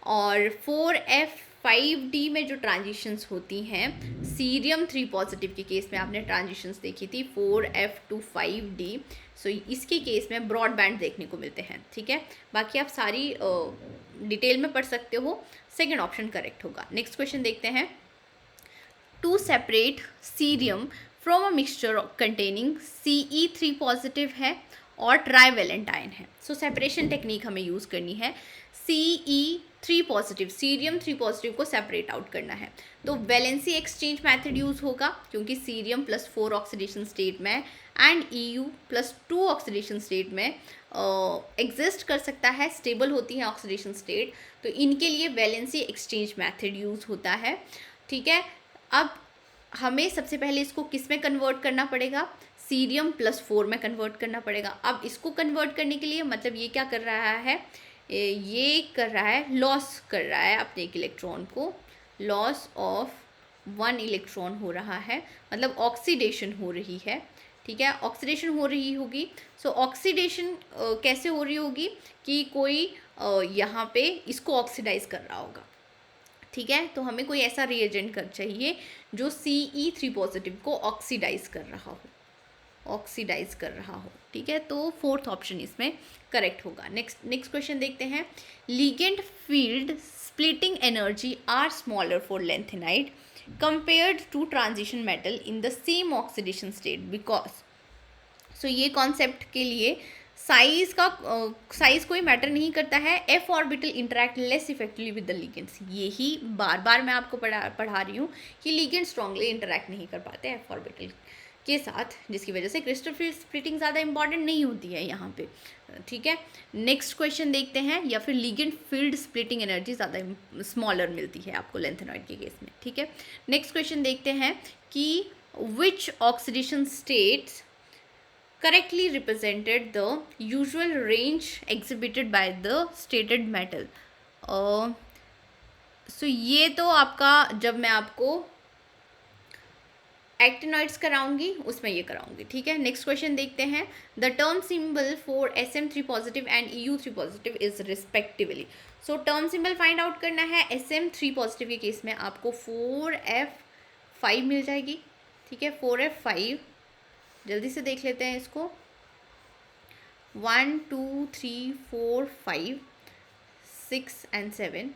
Speaker 1: और 4F5D में जो ट्रांजिशंस होती हैं, सीरियम 3 पॉजिटिव के केस में आपने ट्रांजिशंस देखी थी 4F to 5D, सो इसके केस में ब्रॉड बैंड देखने को मिलते हैं, ठीक है। बाकी आप सारी डिटेल में पढ़ सकते हो, सेकेंड ऑप्शन करेक्ट होगा। नेक्स्ट क्वेश्चन देखते हैं। To separate cerium from a mixture containing Ce3 positive है और ट्राइवेलेंट आयन है। सो सेपरेशन टेक्निक हमें यूज़ करनी है। Ce3 पॉजिटिव, सीरियम 3 पॉजिटिव को सेपरेट आउट करना है, तो वैलेंसी एक्सचेंज मेथड यूज़ होगा, क्योंकि सीरियम +4 ऑक्सीडेशन स्टेट में एंड EU +2 ऑक्सीडेशन स्टेट में एग्जिस्ट कर सकता है, स्टेबल होती है ऑक्सीडेशन स्टेट, तो इनके लिए वैलेंसी एक्सचेंज मेथड यूज़ होता है, ठीक है। अब हमें सबसे पहले इसको किस में कन्वर्ट करना पड़ेगा, सीरियम +4 में कन्वर्ट करना पड़ेगा। अब इसको कन्वर्ट करने के लिए मतलब ये क्या कर रहा है, ये कर रहा है, लॉस कर रहा है अपने एक इलेक्ट्रॉन को, लॉस ऑफ 1 इलेक्ट्रॉन हो रहा है, मतलब ऑक्सीडेशन हो रही है, ठीक है, ऑक्सीडेशन हो रही होगी। सो ऑक्सीडेशन कैसे हो रही होगी कि कोई यहाँ पे इसको ऑक्सीडाइज कर रहा होगा, ठीक है। तो हमें कोई ऐसा रिएजेंट कर चाहिए जो Ce3 पॉजिटिव को ऑक्सीडाइज कर रहा हो, ठीक है। तो फोर्थ ऑप्शन इसमें करेक्ट होगा। नेक्स्ट क्वेश्चन देखते हैं। Ligand field splitting energy are smaller for lanthanide compared to transition metal in the same oxidation state because. So ये कॉन्सेप्ट के लिए साइज कोई मैटर नहीं करता है। F orbital interact less effectively with the ligands. यही बार बार मैं आपको पढ़ा रही हूँ कि लिगेंड स्ट्रांगली इंटरैक्ट नहीं कर पाते एफ ऑर्बिटल के साथ, जिसकी वजह से क्रिस्टल फील्ड स्प्लिटिंग ज़्यादा इंपॉर्टेंट नहीं होती है यहाँ पे, ठीक है। नेक्स्ट क्वेश्चन देखते हैं। या फिर लिगेंड फील्ड स्प्लिटिंग एनर्जी ज़्यादा स्मॉलर मिलती है आपको लेंथेनॉइड के केस में, ठीक है। नेक्स्ट क्वेश्चन देखते हैं कि which oxidation states correctly represented the usual range exhibited by the stated metal। सो ये तो आपका, जब मैं आपको एक्टिनॉइड्स कराऊंगी उसमें ये कराऊंगी, ठीक है। नेक्स्ट क्वेश्चन देखते हैं। The term symbol for SM3 positive and EU3 positive is respectively. So term symbol find out करना है। SM3 पॉजिटिव के केस में आपको 4F5 मिल जाएगी, ठीक है। 4F5 जल्दी से देख लेते हैं इसको। 1 2 3 4 5 6 and 7,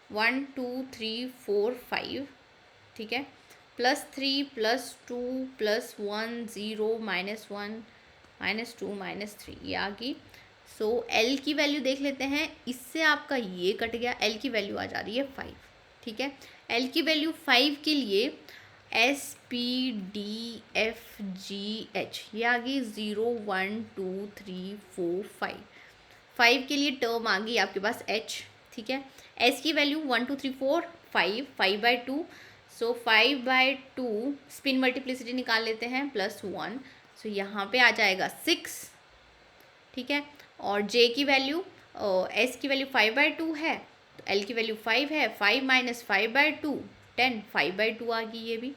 Speaker 1: 1 2 3 4 5, ठीक है। +3 +2 +1 0 -1 -2 -3 ये आ गई। सो L की वैल्यू देख लेते हैं। इससे आपका ये कट गया, L की वैल्यू आ जा रही है 5, ठीक है। L की वैल्यू 5 के लिए SPDFGH ये आ गई 0 1 2 3 4 5। 5 के लिए टर्म आ गई आपके पास H, ठीक है। S की वैल्यू 1 2 3 4 5 5/2। सो 5/2 स्पिन मल्टीप्लिसिटी निकाल लेते हैं +1। सो यहाँ पे आ जाएगा 6, ठीक है। और J की वैल्यू S की वैल्यू 5/2 है, तो L की वैल्यू 5 है। 5 - 5/2 10, 5/2 आ गई ये भी।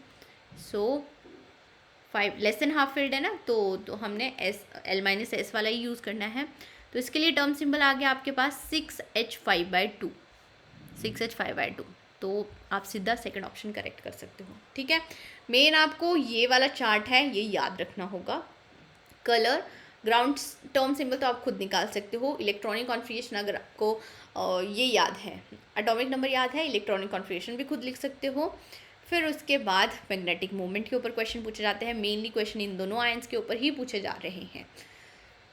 Speaker 1: सो 5 लेस देन हाफ फिल्ड है ना, तो हमने L-S वाला ही यूज़ करना है। तो इसके लिए टर्म सिंबल आ गया आपके पास 6H5/2, 6H5/2। तो आप सीधा सेकंड ऑप्शन करेक्ट कर सकते हो, ठीक है। मेन आपको ये वाला चार्ट है ये याद रखना होगा। कलर ग्राउंड टर्म सिंबल तो आप खुद निकाल सकते हो। इलेक्ट्रॉनिक कॉन्फिगरेशन अगर आपको ये याद है, एटॉमिक नंबर याद है, इलेक्ट्रॉनिक कॉन्फिगरेशन भी खुद लिख सकते हो। फिर उसके बाद मैग्नेटिक मोमेंट के ऊपर क्वेश्चन पूछे जाते हैं। मेनली क्वेश्चन इन दोनों आयंस के ऊपर ही पूछे जा रहे हैं।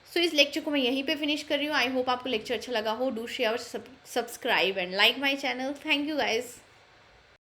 Speaker 1: सो इस लेक्चर को मैं यहीं पे फिनिश कर रही हूँ। आई होप आपको लेक्चर अच्छा लगा हो। Do share, subscribe and like my channel. Thank you guys.